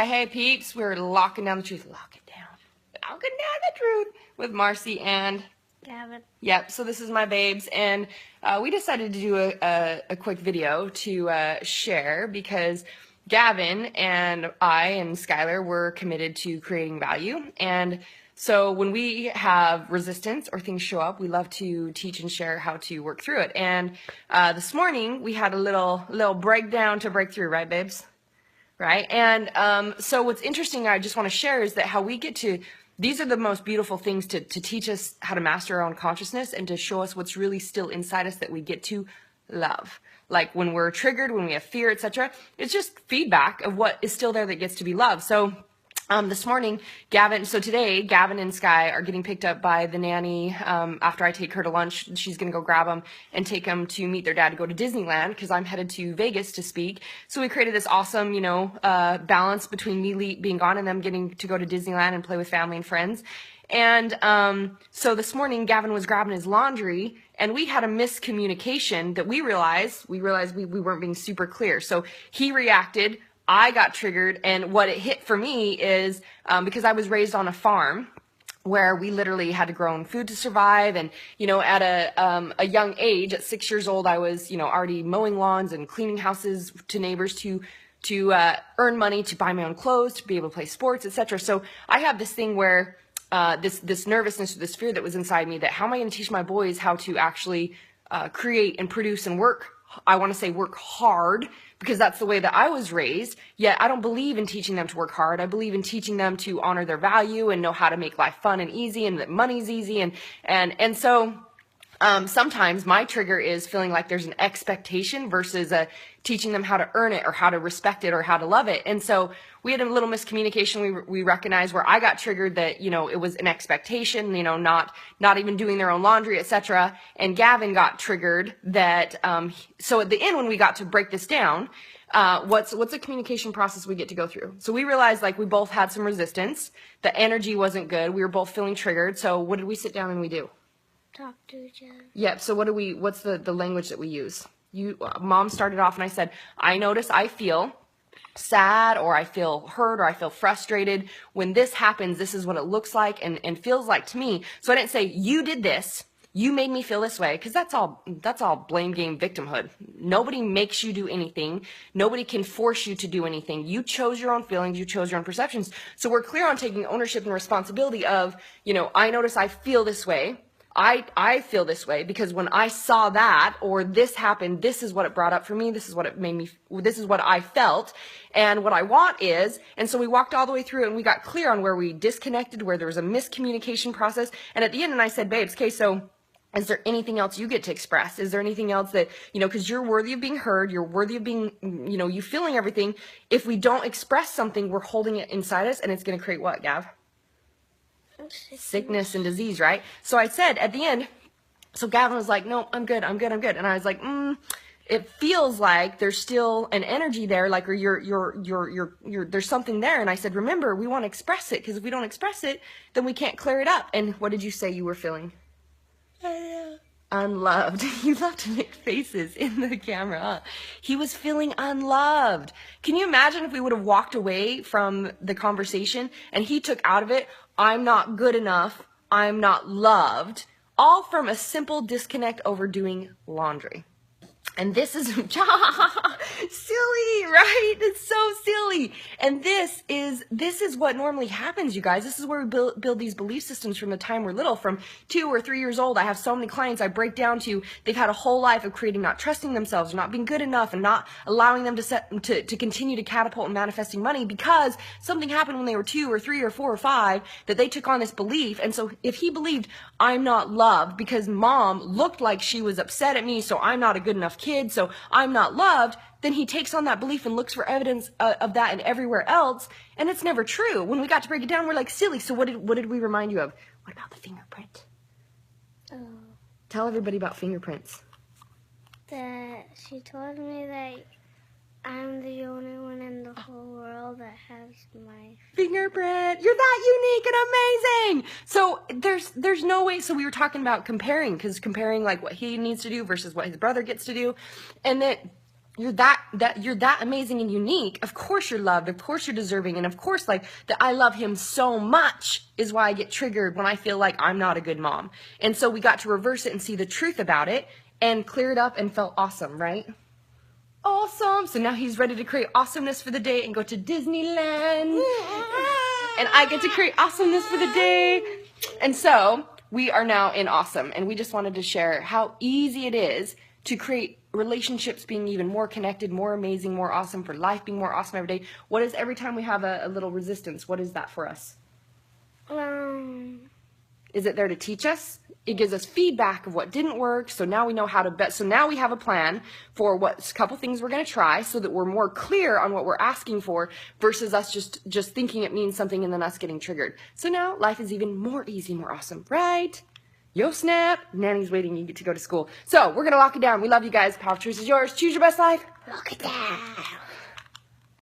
Hey peeps, we're locking down the truth. Locking down the truth with Marci and Gavin. Yep, so this is my babes, and we decided to do a quick video to share because Gavin and I and Skylar were committed to creating value. And so when we have resistance or things show up, we love to teach and share how to work through it. And this morning we had a little breakdown to break through, right babes? Right? And so what's interesting, I just want to share, is that how we get to, these are the most beautiful things to teach us how to master our own consciousness and to show us what's really still inside us that we get to love. Like when we're triggered, when we have fear, etc. It's just feedback of what is still there that gets to be loved. So this morning, today, Gavin and Sky are getting picked up by the nanny. After I take her to lunch, she's going to go grab them and take them to meet their dad to go to Disneyland because I'm headed to Vegas to speak. So we created this awesome, balance between me being gone and them getting to go to Disneyland and play with family and friends. And so this morning, Gavin was grabbing his laundry, and we had a miscommunication that we realized we weren't being super clear. So he reacted. I got triggered, and what it hit for me is because I was raised on a farm where we literally had to grow own food to survive, and at a young age, at 6 years old, I was already mowing lawns and cleaning houses to neighbors to earn money to buy my own clothes, to be able to play sports, etc. So I have this thing where this nervousness, this fear that was inside me, that how am I going to teach my boys how to actually create and produce and work? I want to say work hard, because that's the way that I was raised. Yet I don't believe in teaching them to work hard. I believe in teaching them to honor their value and know how to make life fun and easy, and that money's easy. And so sometimes my trigger is feeling like there's an expectation versus teaching them how to earn it or how to respect it or how to love it. And so we had a little miscommunication. We recognized where I got triggered that, it was an expectation, not even doing their own laundry, etc. And Gavin got triggered that, so at the end, when we got to break this down, what's a communication process we get to go through? So we realized like we both had some resistance. The energy wasn't good. We were both feeling triggered. So what did we sit down and we do? Talk to each other. Yep. So what's the language that we use? Mom started off and I said, I notice I feel sad, or I feel hurt, or I feel frustrated. When this happens, this is what it looks like and feels like to me. So I didn't say, you did this, you made me feel this way, because that's all blame game victimhood. Nobody makes you do anything. Nobody can force you to do anything. You chose your own feelings, you chose your own perceptions. So we're clear on taking ownership and responsibility of, I notice I feel this way. I feel this way because when I saw that, or this happened, this is what it brought up for me. This is what it made me, this is what I felt. And what I want is, and so we walked all the way through and we got clear on where we disconnected, where there was a miscommunication process. And at the end, and I said, babes, okay, so is there anything else you get to express? Is there anything else that, because you're worthy of being heard, you're worthy of being, you feeling everything. If we don't express something, we're holding it inside us, and it's going to create what, Gav? Sickness and disease, right? So I said at the end, so Gavin was like, no, I'm good. And I was like, it feels like there's still an energy there, like, or you're there's something there. And I said, remember, we want to express it, because if we don't express it, then we can't clear it up. And what did you say you were feeling? Unloved. You love to make faces in the camera, huh? He was feeling unloved. Can you imagine if we would have walked away from the conversation and he took out of it, I'm not good enough, I'm not loved, all from a simple disconnect over doing laundry. And this is silly, right? It's so silly. And this is what normally happens, you guys. This is where we build these belief systems from the time we're little. From 2 or 3 years old, I have so many clients I break down to, they've had a whole life of creating, not trusting themselves, not being good enough, and not allowing them to continue to catapult and manifesting money, because something happened when they were 2 or 3 or 4 or 5 that they took on this belief. And so if he believed, I'm not loved because mom looked like she was upset at me, so I'm not a good enough kid, so I'm not loved, then he takes on that belief and looks for evidence of that and everywhere else, and it's never true. When we got to break it down, we're like, silly. So what did we remind you of? What about the fingerprint? Oh. Tell everybody about fingerprints. That she told me that I'm the only one in the whole world that has my fingerprint. You're that unique and amazing. So there's no way. So we were talking about comparing, because comparing like what he needs to do versus what his brother gets to do. And that you're that amazing and unique. Of course you're loved. Of course you're deserving. And of course, like, that I love him so much is why I get triggered when I feel like I'm not a good mom. And so we got to reverse it and see the truth about it and clear it up and felt awesome, right? Awesome. So now he's ready to create awesomeness for the day and go to Disneyland. And I get to create awesomeness for the day. And so we are now in awesome. And we just wanted to share how easy it is to create relationships being even more connected, more amazing, more awesome, for life being more awesome every day. What is every time we have a little resistance? What is that for us? Is it there to teach us? It gives us feedback of what didn't work. So now we know how to so now we have a plan for what couple things we're going to try so that we're more clear on what we're asking for versus us just thinking it means something and then us getting triggered. So now life is even more easy, more awesome, right? Yo, snap. Nanny's waiting. You get to go to school. So we're going to lock it down. We love you guys. Power of choice is yours. Choose your best life. Lock it down.